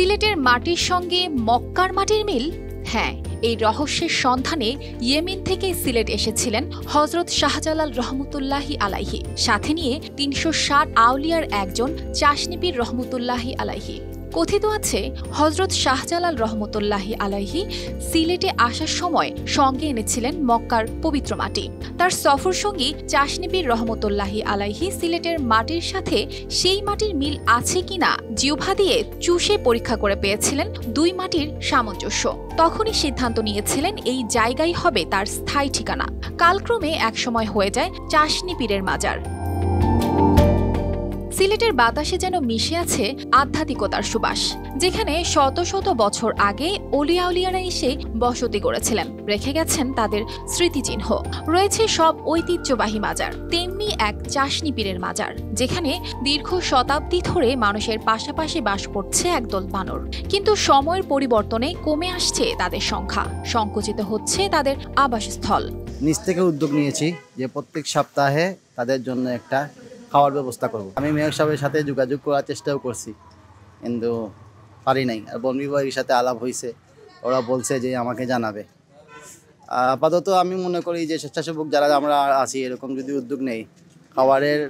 সিলেটের মাটির সঙ্গে মক্কার মাটির মিল। হ্যাঁ, এই রহস্যের সন্ধানে ইয়েমেন থেকে সিলেট এসেছিলেন হযরত শাহজালাল রহমতুল্লাহি আলাইহি, সাথে নিয়ে ৩৬০ আউলিয়ার একজন চাশনিপীর রহমতুল্লাহি আলাইহি। কথিত আছে হযরত শাহজালাল রহমতুল্লাহি আলাইহি সিলেটে আসার সময় সঙ্গে এনেছিলেন মক্কার পবিত্র মাটি। তার সফর সঙ্গী চাশনিপীর রহমতুল্লাহি আলাইহি সিলেটের মাটির সাথে সেই মাটির মিল আছে কিনা জিহ্বা দিয়ে চুষে পরীক্ষা করে পেয়েছিলেন দুই মাটির সামঞ্জস্য। তখনই সিদ্ধান্ত নিয়েছিলেন এই জায়গাই হবে তার স্থায়ী ঠিকানা। কালক্রমে একসময় হয়ে যায় চাশনিপীরের মাজার। সিলেটের বাতাসে যেন মিশে আছে আধ্যাত্মিকতার সুবাস, যেখানে শত শত বছর আগে অলিয়া উলিয়ারা এসে বসতি গড়েছিলেন, রেখে গেছেন তাদের স্মৃতিচিহ্ন। রয়েছে সব ঐতিহ্যবাহী মাজার, তেমনি এক চাশনিপীরের মাজার, যেখানে দীর্ঘ শতাব্দী ধরে মানুষের পাশাপাশি বাস করছে একদল বানর। কিন্তু সময়ের পরিবর্তনে কমে আসছে তাদের সংখ্যা, সংকুচিত হচ্ছে তাদের আবাসস্থল। নিজ থেকে উদ্যোগ নিয়েছি যে প্রত্যেক সপ্তাহে তাদের জন্য একটা খাওয়ার ব্যবস্থা করব। আমি মেয়র সাহেবের সাথে যোগাযোগ করার চেষ্টাও করছি, কিন্তু পারি নাই। আর বন বিভাগের সাথে আলাপ হয়েছে, ওরা বলছে যে আমাকে জানাবে। আপাতত আমি মনে করি যে স্বেচ্ছাসেবক যারা আমরা আছি, এরকম যদি উদ্যোগ নেই, খাবারের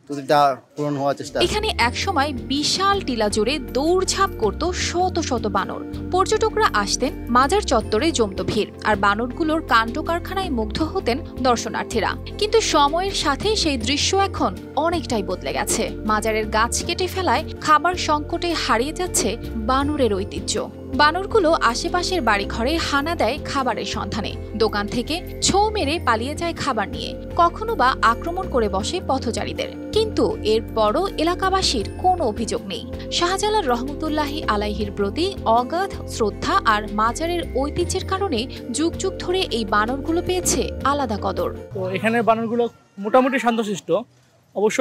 ত্রুটিটা পূরণ হওয়ার চেষ্টা। এখানে একসময় বিশাল টিলা জুড়ে দৌড়ঝাঁপ করত শত শত বানর। পর্যটকরা আসতেন, মাজার চত্বরে জমত ভিড়, আর বানরগুলোর কাণ্ড কারখানায় মুগ্ধ হতেন দর্শনার্থীরা। কিন্তু সময়ের সাথে সেই দৃশ্য এখন অনেকটাই বদলে গেছে। মাজারের গাছ কেটে ফেলায় খাবার সংকটে হারিয়ে যাচ্ছে বানরের ঐতিহ্য। বানরগুলো আশেপাশের বাড়িঘরে হানা দেয় খাবারের সন্ধানে, দোকান থেকে ছোঁ মেরে পালিয়ে যায় খাবার নিয়ে, কখনো বা আক্রমণ করে বসে পথচারীদের। কিন্তু এরপরও এলাকাবাসীর কোনো অভিযোগ নেই। শাহজালাল রহমতুল্লাহি আলাইহির প্রতি অগাধ শ্রদ্ধা আর মাজারের ঐতিহ্যের কারণে যুগ যুগ ধরে এই বানরগুলো পেয়েছে আলাদা কদর। তো এখানের বানরগুলো মোটামুটি শান্তশিষ্ট, অবশ্য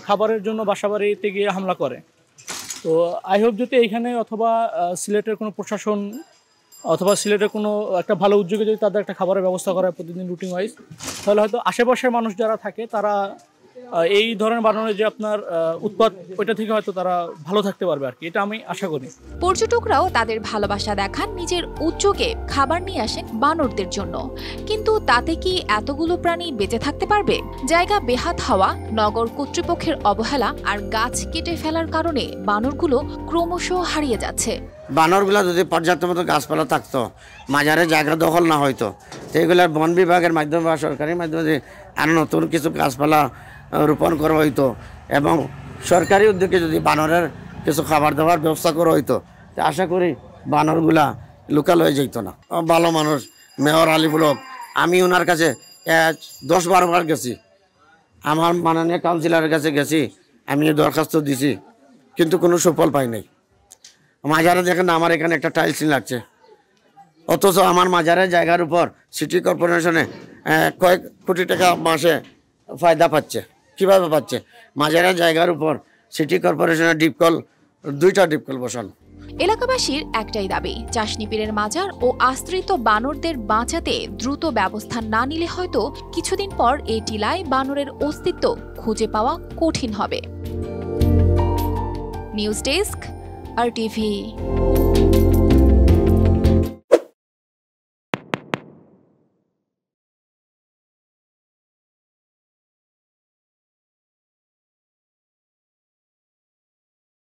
খাবারের জন্য বাসাবাড়িতে গিয়ে হামলা করে। তো আই হোপ যদি এইখানে অথবা সিলেটের কোনো প্রশাসন অথবা সিলেটের কোনো একটা ভালো উদ্যোগে যদি তাদের একটা খাবারের ব্যবস্থা করা প্রতিদিন রুটিন ওয়াইজ, তাহলে হয়তো আশেপাশের মানুষ যারা থাকে তারা এই ধরনের বানানোর যে আপনার উৎপাদ, ওইটা থেকে হয়তো তারা ভালো থাকতে পারবে আর কি, এটা আমি আশা করি। পর্যটকরাও তাদের ভালোবাসা দেখান, নিজের উদ্যোগে খাবার নিয়ে আসেন বানরদের জন্য। কিন্তু তাতে কি এতগুলো প্রাণী বেঁচে থাকতে পারবে? জায়গা বেহাত হওয়া, নগর কর্তৃপক্ষের অবহেলা আর গাছ কেটে ফেলার কারণে বানরগুলো ক্রমশ হারিয়ে যাচ্ছে। বানরগুলো যদি পর্যাপ্ত মতো গাছপালা থাকতো, মাজারে জায়গা দখল না হইতো, তো এগুলার বন বিভাগের মাধ্যমে বা সরকারের মাধ্যমে আরও নতুন কিছু গাছপালা রোপণ করা হইতো এবং সরকারি উদ্যোগে যদি বানরের কিছু খাবার দাবার ব্যবস্থা করা হইতো, তো আশা করি বানরগুলা লোকাল হয়ে যেত না। ভালো মানুষ মেয়র আলিফুল হক, আমি ওনার কাছে 10-12 বার গেছি, আমার মাননীয় কাউন্সিলরের কাছে গেছি, আমি দরখাস্ত দিছি, কিন্তু কোনো সুফল পাই নাই। মাজারে দেখেন আমার এখানে একটা টাইলস লাগছে, অথচ আমার মাজারের জায়গার উপর সিটি কর্পোরেশনে কয়েক কোটি টাকা মাসে ফায়দা পাচ্ছে। কীভাবে পাচ্ছে? মাজারের জায়গার উপর সিটি কর্পোরেশনের ডিপকল, 2টা ডিপকল বসানো। এলাকাবাসীর একটাই দাবি, চাশনিপীরের মাজার ও আশ্রিত বানরদের বাঁচাতে দ্রুত ব্যবস্থা না নিলে হয়তো কিছুদিন পর এই টিলায় বানরের অস্তিত্ব খুঁজে পাওয়া কঠিন হবে। News desk, RTV।